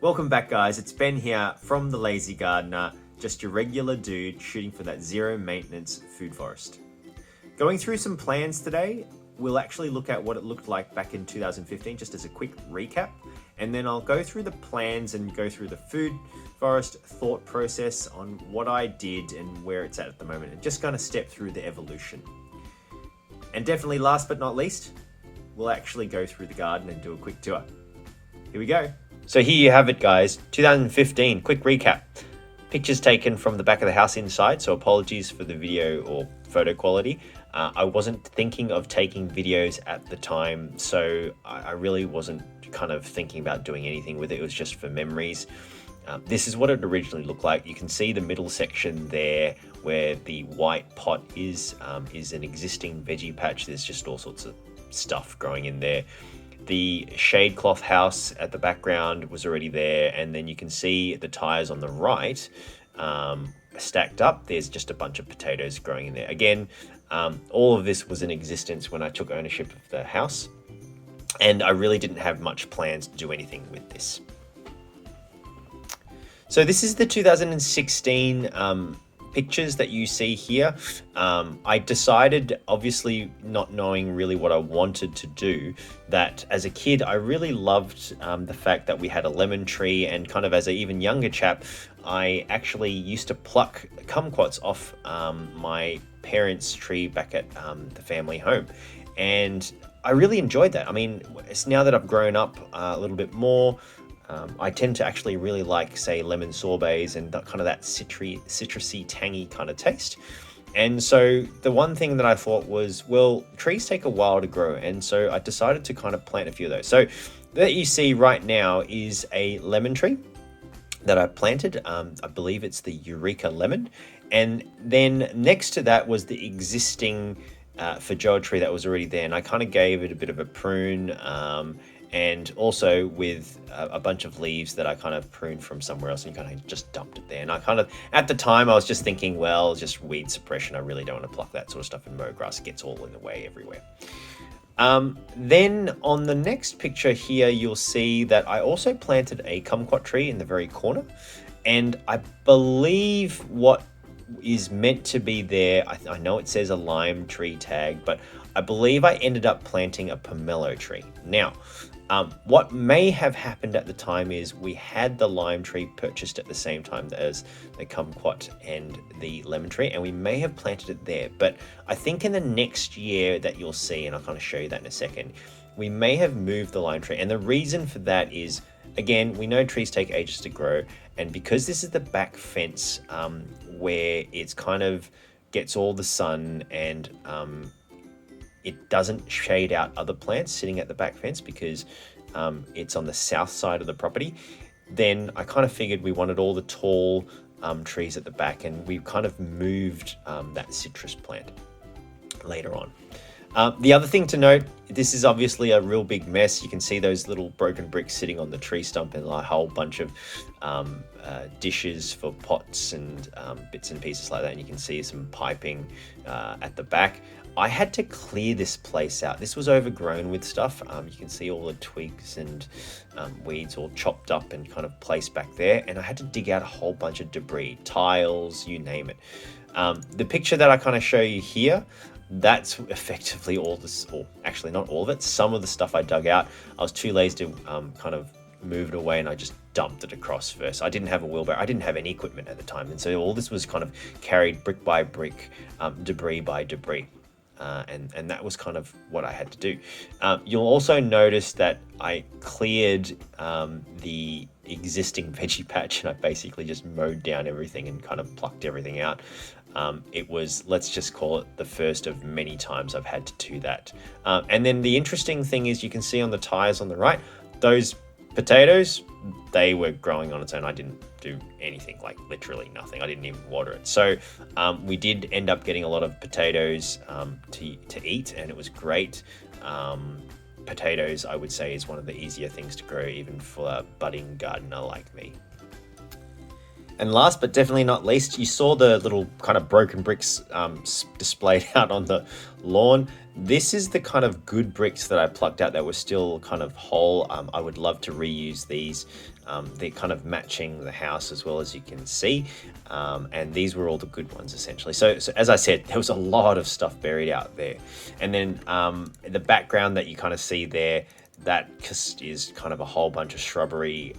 Welcome back, guys. It's Ben here from The Lazy Gardener, just your regular dude shooting for that zero maintenance food forest. Going through some plans today, we'll actually look at what it looked like back in 2015, just as a quick recap, and then I'll go through the plans and go through the food forest thought process on what I did and where it's at the moment, and just kind of step through the evolution. And definitely last but not least, we'll actually go through the garden and do a quick tour. Here we go. So here you have it, guys. 2015, quick recap. Pictures taken from the back of the house inside, so apologies for the video or photo quality. I wasn't thinking of taking videos at the time, so I really wasn't kind of thinking about doing anything with it. It was just for memories. This is what it originally looked like. You can see the middle section there where the white pot is an existing veggie patch. There's just all sorts of stuff growing in there. The shade cloth house at the background was already there, and then you can see the tires on the right stacked up. There's just a bunch of potatoes growing in there. Again, all of this was in existence when I took ownership of the house, and I really didn't have much plans to do anything with this. So this is the 2016 pictures that you see here. I decided, obviously not knowing really what I wanted to do, that as a kid I really loved the fact that we had a lemon tree, and kind of as an even younger chap I actually used to pluck kumquats off my parents' tree back at the family home, and I really enjoyed that. I mean, it's now that I've grown up a little bit more, I tend to actually really like, say, lemon sorbets and that kind of that citrusy, tangy kind of taste. And so the one thing that I thought was, well, trees take a while to grow, and so I decided to kind of plant a few of those. So that you see right now is a lemon tree that I planted. I believe it's the Eureka lemon. And then next to that was the existing feijoa tree that was already there, and I kind of gave it a bit of a prune, and also with a bunch of leaves that I kind of pruned from somewhere else and kind of just dumped it there. And I kind of, at the time, I was just thinking, well, just weed suppression. I really don't want to pluck that sort of stuff, and mow grass gets all in the way everywhere. Then on the next picture here, you'll see that I also planted a kumquat tree in the very corner. And I believe what is meant to be there, I know it says a lime tree tag, but I believe I ended up planting a pomelo tree. Now, what may have happened at the time is we had the lime tree purchased at the same time as the kumquat and the lemon tree, and we may have planted it there. But I think in the next year that you'll see, and I'll kind of show you that in a second, we may have moved the lime tree. And the reason for that is, again, we know trees take ages to grow, and because this is the back fence where it's kind of gets all the sun, and it doesn't shade out other plants sitting at the back fence because it's on the south side of the property, then I kind of figured we wanted all the tall trees at the back, and we kind of moved that citrus plant later on. The other thing to note, this is obviously a real big mess. You can see those little broken bricks sitting on the tree stump, and a whole bunch of dishes for pots and bits and pieces like that. And you can see some piping at the back. I had to clear this place out. This was overgrown with stuff. You can see all the twigs and weeds all chopped up and kind of placed back there. And I had to dig out a whole bunch of debris, tiles, you name it. The picture that I kind of show you here, that's effectively all this, or actually not all of it, some of the stuff I dug out. I was too lazy to kind of move it away, and I just dumped it across first. I didn't have a wheelbarrow. I didn't have any equipment at the time. And so all this was kind of carried brick by brick, debris by debris. And that was kind of what I had to do. You'll also notice that I cleared the existing veggie patch, and I basically just mowed down everything and kind of plucked everything out. It was, let's just call it the first of many times I've had to do that. And then the interesting thing is, you can see on the tires on the right, those potatoes, they were growing on its own. I didn't do anything, like literally nothing. I didn't even water it. So we did end up getting a lot of potatoes to eat, and it was great. Potatoes, I would say, is one of the easier things to grow, even for a budding gardener like me. And last but definitely not least, you saw the little kind of broken bricks displayed out on the lawn. This is the kind of good bricks that I plucked out that were still kind of whole. I would love to reuse these. They're kind of matching the house as well, as you can see. And these were all the good ones essentially. So as I said, there was a lot of stuff buried out there. And then the background that you kind of see there, that is kind of a whole bunch of shrubbery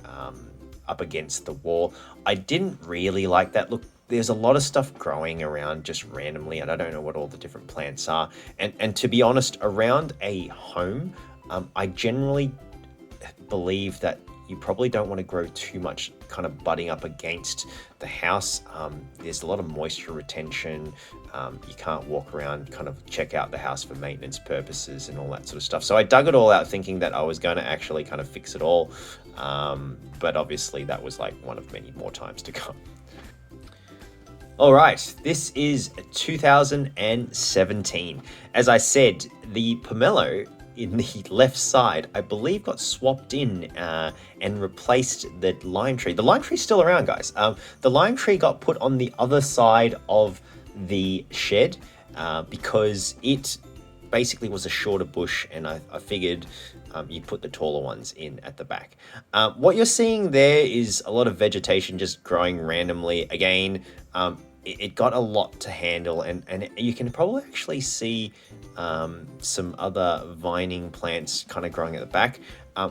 up against the wall. I didn't really like that. Look, there's a lot of stuff growing around just randomly, and I don't know what all the different plants are. And to be honest, around a home, I generally believe that you probably don't want to grow too much kind of butting up against the house. There's a lot of moisture retention. You can't walk around, kind of check out the house for maintenance purposes and all that sort of stuff. So I dug it all out thinking that I was going to actually kind of fix it all. But obviously that was like one of many more times to come. All right, this is 2017. As I said, the pomelo in the left side, I believe, got swapped in and replaced the lime tree. The lime tree's still around, guys. The lime tree got put on the other side of the shed because it basically was a shorter bush, and I figured you put the taller ones in at the back. What you're seeing there is a lot of vegetation just growing randomly. Again, it got a lot to handle, and you can probably actually see some other vining plants kind of growing at the back.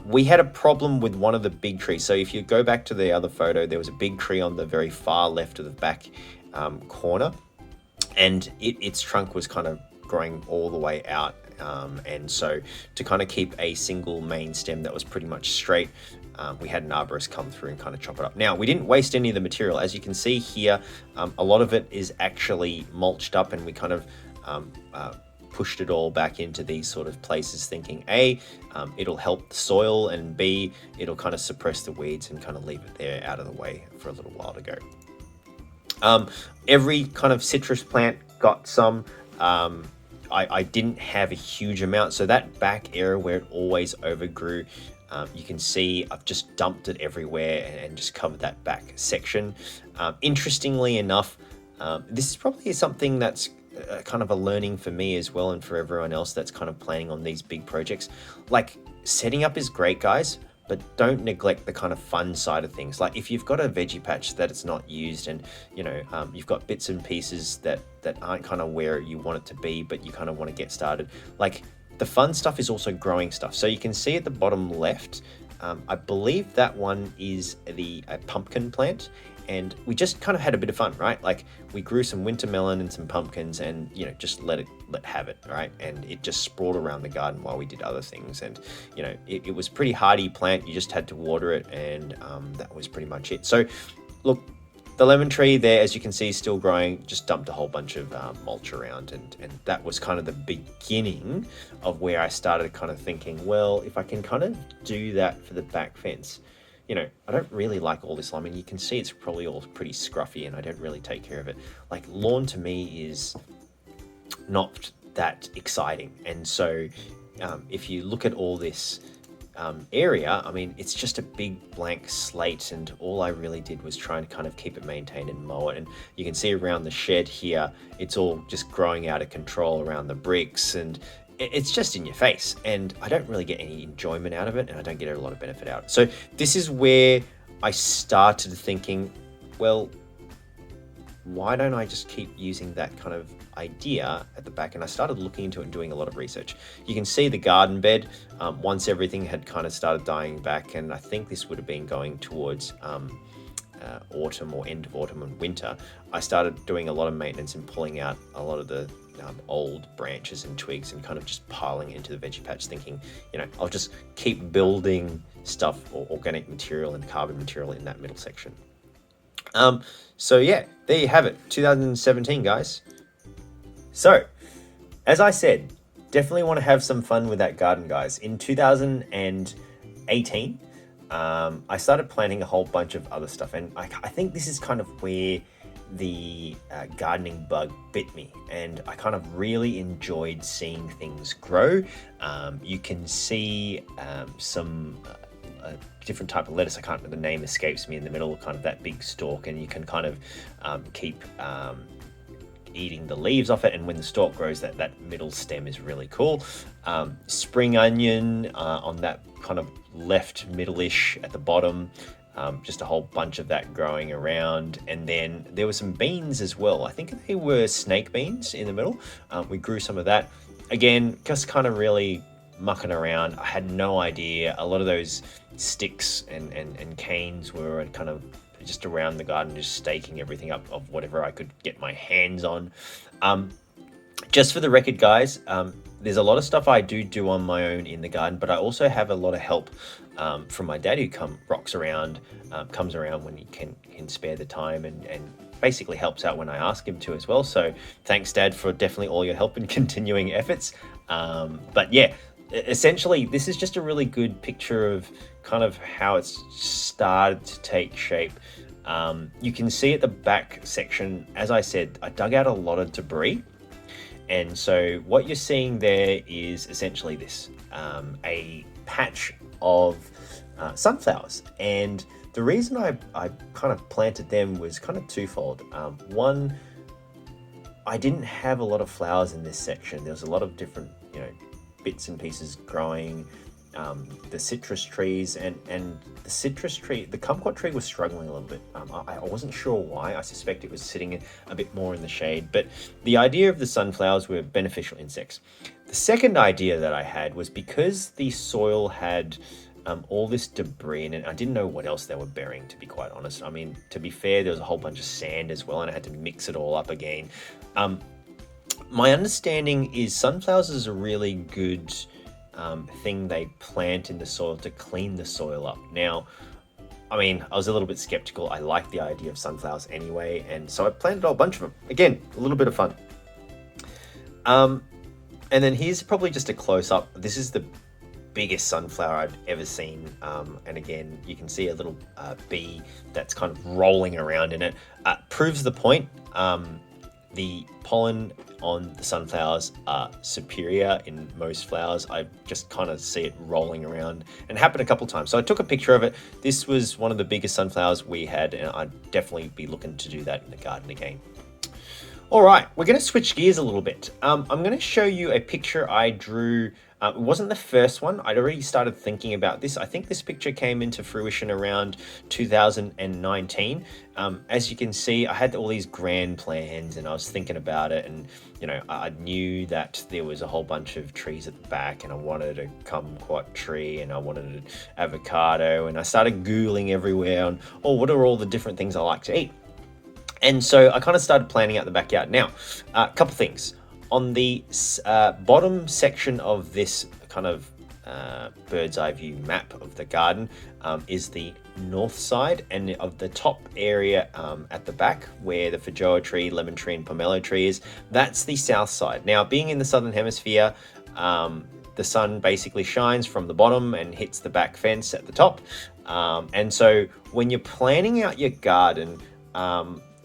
We had a problem with one of the big trees. So if you go back to the other photo, there was a big tree on the very far left of the back corner, and its trunk was kind of growing all the way out. And so to kind of keep a single main stem that was pretty much straight, we had an arborist come through and kind of chop it up. Now, we didn't waste any of the material. As you can see here, a lot of it is actually mulched up, and we kind of pushed it all back into these sort of places thinking A, it'll help the soil, and B, it'll kind of suppress the weeds and kind of leave it there out of the way for a little while to go. Every kind of citrus plant got some. I didn't have a huge amount, so that back area where it always overgrew, you can see I've just dumped it everywhere and just covered that back section. Interestingly enough, this is probably something that's kind of a learning for me as well, and for everyone else that's kind of planning on these big projects. Like, setting up is great, guys, but don't neglect the kind of fun side of things. Like, if you've got a veggie patch that it's not used, and you've got bits and pieces that aren't kind of where you want it to be, but you kind of want to get started, like, the fun stuff is also growing stuff. So you can see at the bottom left, I believe that one is a pumpkin plant, and we just kind of had a bit of fun, right? Like, we grew some winter melon and some pumpkins, and just let have it, right? And it just sprawled around the garden while we did other things. And it was pretty hardy plant. You just had to water it, and that was pretty much it. So look, the lemon tree there, as you can see, is still growing. Just dumped a whole bunch of mulch around, and that was kind of the beginning of where I started kind of thinking, well, if I can kind of do that for the back fence. I don't really like all this lime, and you can see it's probably all pretty scruffy, and I don't really take care of it. Like, lawn to me is not that exciting. And so if you look at all this area, I mean, it's just a big blank slate, and all I really did was try and kind of keep it maintained and mow it. And you can see around the shed here, it's all just growing out of control around the bricks, and it's just in your face, and I don't really get any enjoyment out of it, and I don't get a lot of benefit out of it. So this is where I started thinking, well, why don't I just keep using that kind of idea at the back? And I started looking into it and doing a lot of research. You can see the garden bed, once everything had kind of started dying back, and I think this would have been going towards autumn, or end of autumn and winter, I started doing a lot of maintenance and pulling out a lot of the old branches and twigs and kind of just piling it into the veggie patch, thinking, I'll just keep building stuff, or organic material and carbon material, in that middle section. So yeah, there you have it, 2017, guys. So, as I said, definitely want to have some fun with that garden, guys. In 2018, I started planting a whole bunch of other stuff, and I think this is kind of where the gardening bug bit me, and I kind of really enjoyed seeing things grow. You can see some a different type of lettuce. I can't remember, the name escapes me, in the middle, kind of that big stalk, and you can kind of keep eating the leaves off it, and when the stalk grows, that middle stem is really cool. Spring onion on that kind of left middle-ish at the bottom. Just a whole bunch of that growing around. And then there were some beans as well. I think they were snake beans in the middle. We grew some of that. Again, just kind of really mucking around. I had no idea. A lot of those sticks and canes were kind of just around the garden, just staking everything up of whatever I could get my hands on. Just for the record, guys, there's a lot of stuff I do on my own in the garden, but I also have a lot of help from my dad, who comes around when he can spare the time, and basically helps out when I ask him to as well. So thanks, Dad, for definitely all your help and continuing efforts. But yeah, essentially, this is just a really good picture of kind of how it's started to take shape. You can see at the back section, as I said, I dug out a lot of debris. And so what you're seeing there is essentially this, a patch of sunflowers. And the reason I kind of planted them was kind of twofold. One, I didn't have a lot of flowers in this section. There was a lot of different, bits and pieces growing. The citrus trees and the citrus tree, the kumquat tree was struggling a little bit. I wasn't sure why. I suspect it was sitting a bit more in the shade, but the idea of the sunflowers were beneficial insects. The second idea that I had was because the soil had all this debris in it, I didn't know what else they were burying, to be quite honest. I mean, to be fair, there was a whole bunch of sand as well, and I had to mix it all up again. My understanding is sunflowers is a really good thing they plant in the soil to clean the soil up. Now, I mean, I was a little bit skeptical. I like the idea of sunflowers anyway, and so I planted a whole bunch of them. Again, a little bit of fun. And then here's probably just a close-up. This is the biggest sunflower I've ever seen. And again, you can see a little bee that's kind of rolling around in it. Proves the point. The pollen on the sunflowers are superior in most flowers. I just kind of see it rolling around, and happened a couple times. So I took a picture of it. This was one of the biggest sunflowers we had, and I'd definitely be looking to do that in the garden again. All right, we're going to switch gears a little bit. I'm going to show you a picture I drew. It wasn't the first one. I'd already started thinking about this. I think this picture came into fruition around 2019. As you can see, I had all these grand plans, and I was thinking about it, and I knew that there was a whole bunch of trees at the back, and I wanted a kumquat tree, and I wanted an avocado, and I started Googling everywhere on, what are all the different things I like to eat? And so I kind of started planning out the backyard. Now, a couple things. On the bottom section of this kind of bird's eye view map of the garden is the north side, and of the top area at the back where the feijoa tree, lemon tree and pomelo tree is, that's the south side. Now, being in the southern hemisphere, the sun basically shines from the bottom and hits the back fence at the top. And so when you're planning out your garden,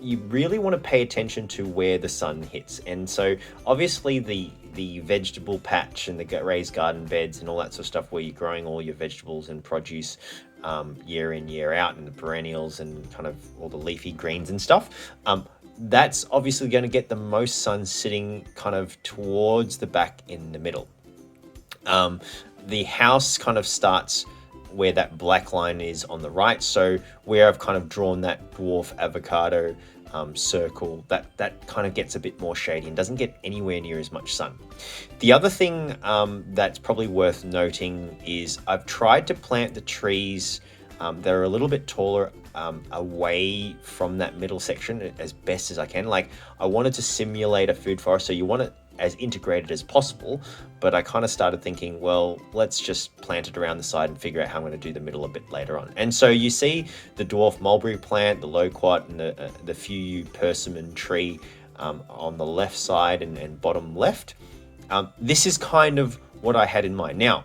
you really want to pay attention to where the sun hits. And so obviously the vegetable patch and the raised garden beds and all that sort of stuff, where you're growing all your vegetables and produce year in, year out, and the perennials and kind of all the leafy greens and stuff, that's obviously going to get the most sun sitting kind of towards the back in the middle. The house kind of starts where that black line is on the right. So where I've kind of drawn that dwarf avocado circle, that kind of gets a bit more shady and doesn't get anywhere near as much sun. The other thing that's probably worth noting is I've tried to plant the trees that are a little bit taller away from that middle section as best as I can. Like, I wanted to simulate a food forest, so you want it as integrated as possible, but I kind of started thinking, well, let's just plant it around the side and figure out how I'm going to do the middle a bit later on. And so you see the dwarf mulberry plant, the loquat, and the Fuyu persimmon tree on the left side and bottom left. This is kind of what I had in mind. Now,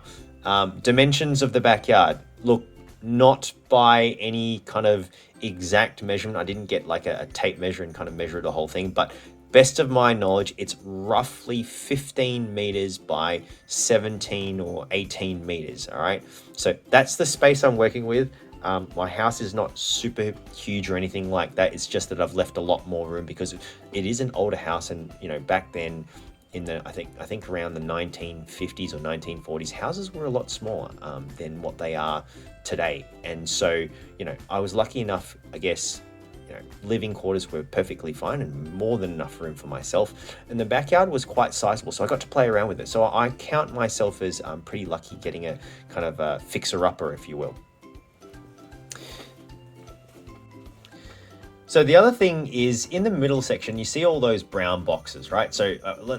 dimensions of the backyard. Look, not by any kind of exact measurement. I didn't get like a tape measure and kind of measure the whole thing, but best of my knowledge, it's roughly 15 meters by 17 or 18 meters. All right. So that's the space I'm working with. My house is not super huge or anything like that. It's just that I've left a lot more room because it is an older house, and back then, in the I think around the 1950s or 1940s, houses were a lot smaller than what they are today. And so I was lucky enough, I guess. Living quarters were perfectly fine and more than enough room for myself, and the backyard was quite sizable, so I got to play around with it. So I count myself as pretty lucky getting a kind of a fixer-upper, if you will. So the other thing is, in the middle section, you see all those brown boxes, right? So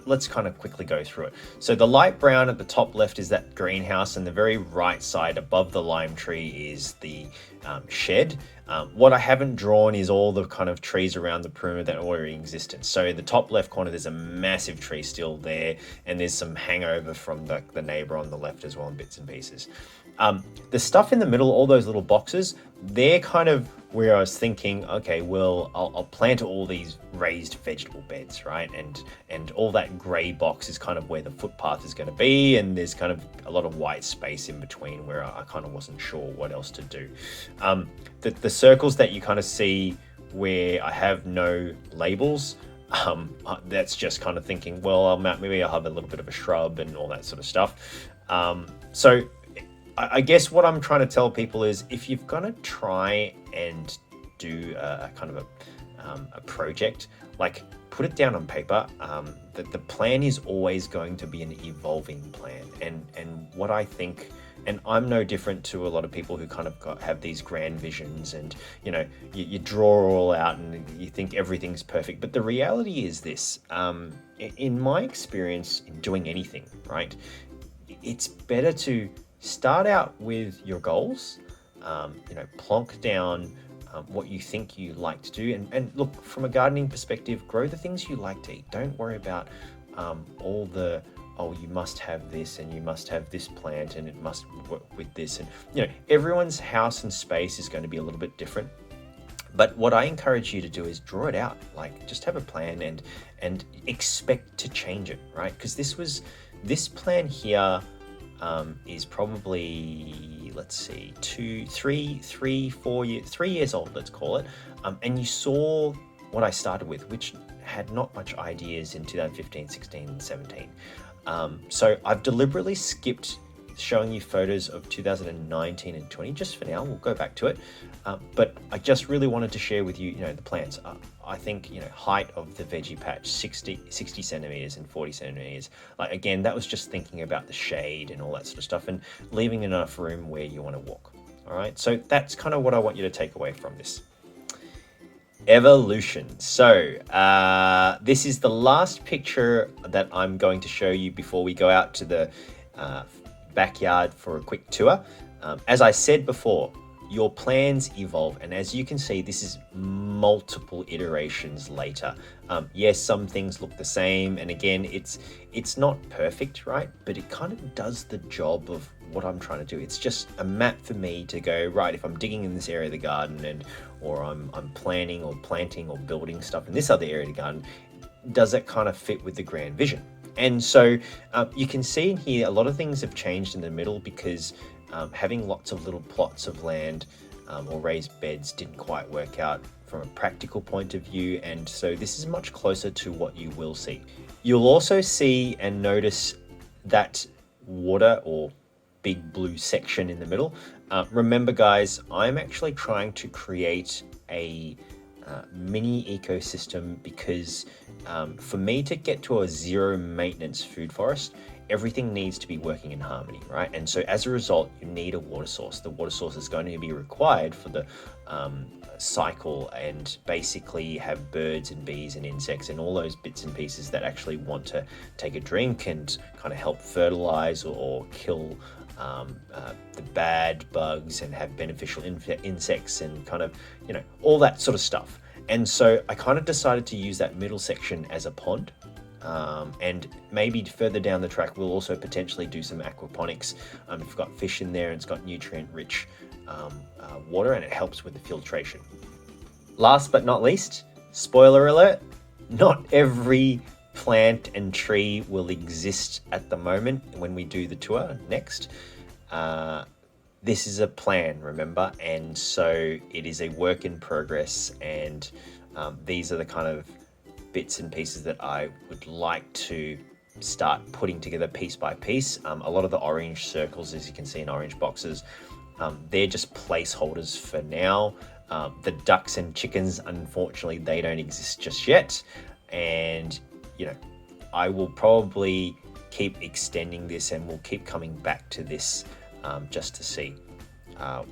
let's kind of quickly go through it. So the light brown at the top left is that greenhouse, and the very right side above the lime tree is the shed. What I haven't drawn is all the kind of trees around the perimeter that are already in existence. So in the top left corner, there's a massive tree still there, and there's some hangover from the neighbor on the left as well in bits and pieces. The stuff in the middle, all those little boxes, they're kind of where I was thinking, okay, well, I'll plant all these raised vegetable beds, right? And all that gray box is kind of where the footpath is going to be, and there's kind of a lot of white space in between where I kind of wasn't sure what else to do. The circles that you kind of see where I have no labels, that's just kind of thinking, well, maybe I'll have a little bit of a shrub and all that sort of stuff. So I guess what I'm trying to tell people is, if you're going to try and do a kind of a project, like, put it down on paper. The plan is always going to be an evolving plan. And what I think, and I'm no different to a lot of people who kind of have these grand visions, and you draw all out and you think everything's perfect. But the reality is this, in my experience in doing anything, right, it's better to start out with your goals, plonk down what you think you like to do, and look, from a gardening perspective, grow the things you like to eat. Don't worry about all the, you must have this and you must have this plant and it must work with this. And everyone's house and space is going to be a little bit different. But what I encourage you to do is draw it out, like, just have a plan and expect to change it, right? Because this plan here is probably, let's see, 3 years old, let's call it. And you saw what I started with, which had not much ideas in 2015, 16, and 17. So I've deliberately skipped showing you photos of 2019 and 20 just for now. We'll go back to it. But I just really wanted to share with you, the plants. I think, height of the veggie patch, 60 centimeters and 40 centimeters. Like, again, that was just thinking about the shade and all that sort of stuff, and leaving enough room where you want to walk. All right. So that's kind of what I want you to take away from this. Evolution. So this is the last picture that I'm going to show you before we go out to the backyard for a quick tour. As I said before, your plans evolve, and as you can see, this is multiple iterations later. Yes, some things look the same, and again, it's not perfect, right? But it kind of does the job of what I'm trying to do. It's just a map for me to go, right, if I'm digging in this area of the garden, or I'm planning or planting or building stuff in this other area of the garden, does it kind of fit with the grand vision? And so you can see in here, a lot of things have changed in the middle because having lots of little plots of land or raised beds didn't quite work out from a practical point of view. And so this is much closer to what you will see. You'll also see and notice that water or big blue section in the middle. Remember, guys, I'm actually trying to create a mini ecosystem because for me to get to a zero maintenance food forest, everything needs to be working in harmony, right? And so as a result, you need a water source. The water source is going to be required for the cycle, and basically have birds and bees and insects and all those bits and pieces that actually want to take a drink and kind of help fertilize or kill the bad bugs and have beneficial insects and kind of, all that sort of stuff. And so I kind of decided to use that middle section as a pond. And maybe further down the track, we'll also potentially do some aquaponics. If you've got fish in there and it's got nutrient-rich water, and it helps with the filtration. Last but not least, spoiler alert, not every plant and tree will exist at the moment when we do the tour next. This is a plan, remember, and so it is a work in progress, and these are the kind of bits and pieces that I would like to start putting together piece by piece. A lot of the orange circles, as you can see in orange boxes, they're just placeholders for now. The ducks and chickens, unfortunately, they don't exist just yet. And, you know, I will probably keep extending this, and we'll keep coming back to this just to see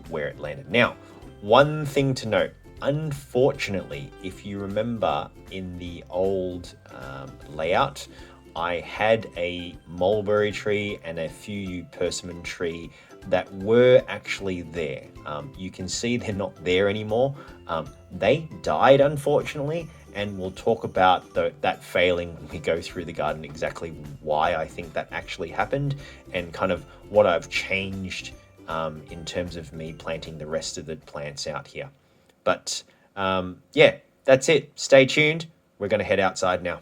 where it landed. Now, one thing to note, unfortunately, if you remember in the old layout, I had a mulberry tree and a few persimmon tree that were actually there. You can see they're not there anymore. They died, unfortunately, and we'll talk about that failing when we go through the garden, exactly why I think that actually happened and kind of what I've changed in terms of me planting the rest of the plants out here. But yeah, that's it. Stay tuned. We're going to head outside now.